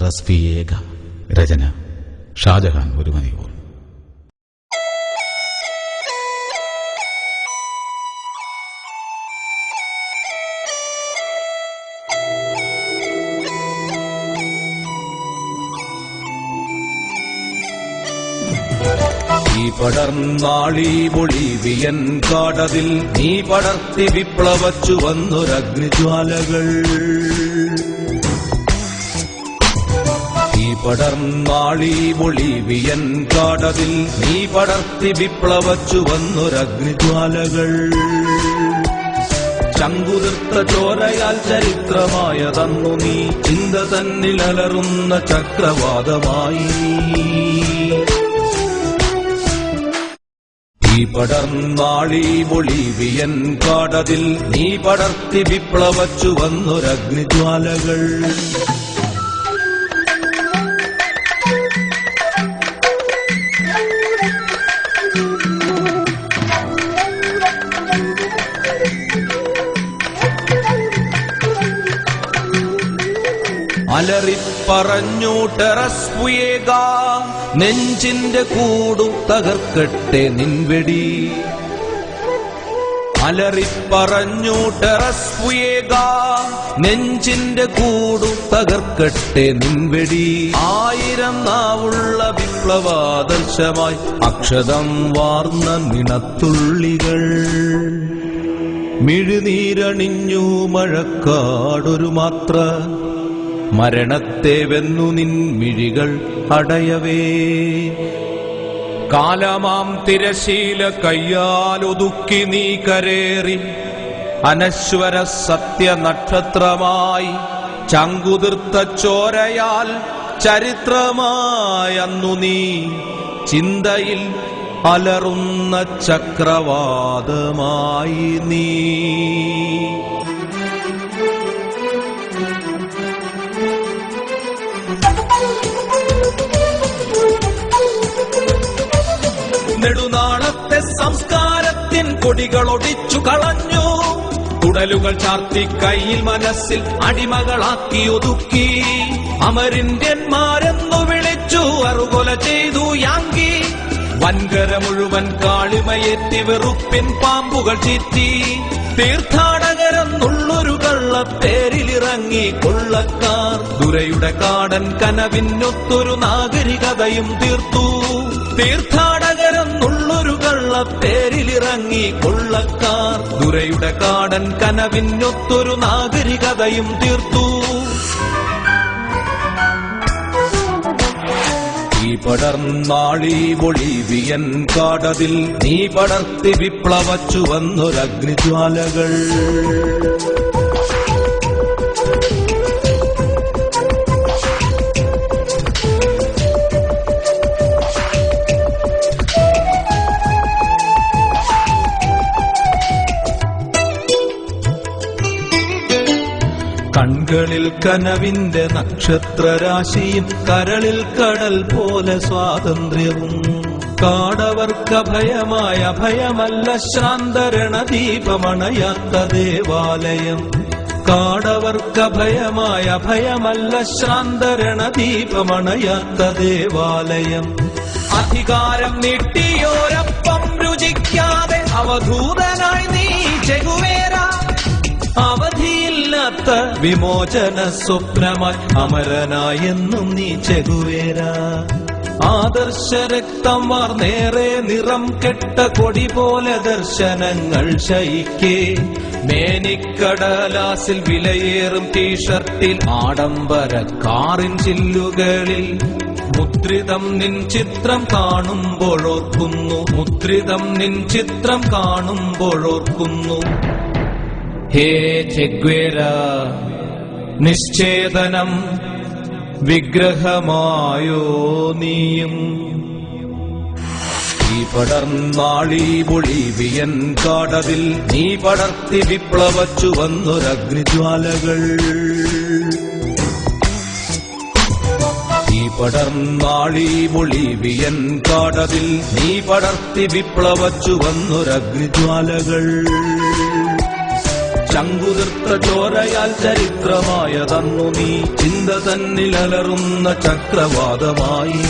ടെറസ്പിയേക. രചന ഷാജഹാൻ ഒരുമനയൂർ. ഈ പടർന്നാളി ബൊളീവിയൻ കാടതിൽ നീ പടർത്തി വിപ്ലവച്ചു വന്നൊരഗ്നിജ്വാലകൾ. ഈ പടർന്നാളി ബൊളീവിയൻ കാടതിൽ നീ പടർത്തി വിപ്ലവച്ചു വന്നൊരഗ്നിജ്വാലകൾ. ചങ്കുതിർത്ത ചോരയാൽ ചരിത്രമായതന്നു നീ ചിന്ത തന്നിലലറുന്ന ചക്രവാതമായി. ഈ പടർന്നാളി ബൊളീവിയൻ കാടതിൽ നീ പടർത്തി വിപ്ലവച്ചു വന്നൊരഗ്നിജ്വാലകൾ. അലറിപ്പറഞ്ഞു ടെറസ്പിയേക, നെഞ്ചിന്റെ കൂടു തകർക്കട്ടെ നിൻവെടി. അലറിപ്പറഞ്ഞു ടെറസ്പിയേക, നെഞ്ചിന്റെ കൂടു തകർക്കട്ടെ നിൻവെടി. 1000 നാവുള്ള വിപ്ലവാദർശമായി അക്ഷതം വാർന്ന നിണത്തുള്ളികൾ. മിഴുനീരണിഞ്ഞു മഴക്കാടൊരു മാത്ര, മരണത്തെ വെന്നു നിൻ മിഴികൾ അടയവേ. കാലമാം തിരശീല കയ്യാലൊതുക്കി നീ കരേറി അനശ്വര സത്യനക്ഷത്രമായി. ചങ്കുതിർത്ത ചോരയാൽ ചരിത്രമായന്നു നീ ചിന്തയിൽ അലറുന്ന ചക്രവാതമായി നീ. നെടുനാളത്തെ സംസ്കാരത്തിൻ കൊടികളൊടിച്ചു കളഞ്ഞു. കുടലുകൾ ചാർത്തി കയ്യിൽ മനസ്സിൽ അടിമകളാക്കി ഒതുക്കി. അമരിന്ത്യന്മാരെന്നു വിളിച്ചു അറുകൊല ചെയ്തു യാങ്കി. വൻകര മുഴുവൻ കാളിമയേറ്റി വെറുപ്പിൻ പാമ്പുകൾ ചീറ്റി. തീർത്ഥാടകരെന്നുള്ളൊരു കള്ളപ്പേരിലിറങ്ങി കൊള്ളക്കാർ. ദുരയുടെ കാടൻ കനവിനൊത്തൊരു നാഗരികതയും തീർത്തു. തീർത്ഥാടകരെന്നുള്ളൊരു കള്ളപ്പേരിലിറങ്ങി കൊള്ളക്കാർ. ദുരയുടെ കാടൻ കനവിനൊത്തൊരു നാഗരികതയും തീർത്തു. ഈ പടർന്നാളി ബൊളീവിയൻ കാടതിൽ നീ പടർത്തി വിപ്ലവച്ചു വന്നൊരഗ്നിജ്വാലകൾ. കൺകളിൽ കനവിന്റെ നക്ഷത്രരാശിയും കരളിൽ കടൽ പോലെ സ്വാതന്ത്ര്യവും. കാടവർക്ക് ഭയമായ ഭയമല്ല ശ്രാന്തരണദീപമണയാത്ത ദേവാലയം. കാടവർക്ക് ഭയമായ ഭയമല്ല ശ്രാന്തരണദീപമണയാത്ത ദേവാലയം. അധികാരം നീട്ടിയോരപ്പം രുചിക്കാതെ അവധൂതനായി നീ ചെഗുവേര. അവധിയില്ലാത്ത വിമോചന സ്വപ്നമായി അമരനായെന്നും നീ ചെഗുവേര. ആദർശ രക്തം വാർന്നേറെ നിറം കെട്ട കൊടി പോലെ ദർശനങ്ങൾ ശയിക്കേ. മേനിക്കടലാസിൽ വിലയേറും ടീഷർട്ടിൽ ആഡംബര കാറിൻ ചില്ലുകളിൽ മുദ്രിതം നിൻ ചിത്രം കാണുമ്പോഴോർക്കുന്നു. മുദ്രിതം നിൻ ചിത്രം കാണുമ്പോഴോർക്കുന്നു. ഹേ ചെഗ്വേര, നിശ്ചേതനം വിഗ്രഹമായോ നീയും. ഈ പടർന്നാളി ബൊളീവിയൻ കാടതിൽ നീ പടർത്തി വിപ്ലവച്ചു വന്നൊരഗ്നിജ്വാലകൾ. ഈ പടർന്നാളി ബൊളീവിയൻ കാടതിൽ നീ പടർത്തി വിപ്ലവച്ചു വന്നൊരഗ്നിജ്വാലകൾ. ചങ്കുതിർത്ത ചോരയാൽ ചരിത്രമായതന്നു നീ ചിന്ത തന്നിലലറുന്ന ചക്രവാതമായി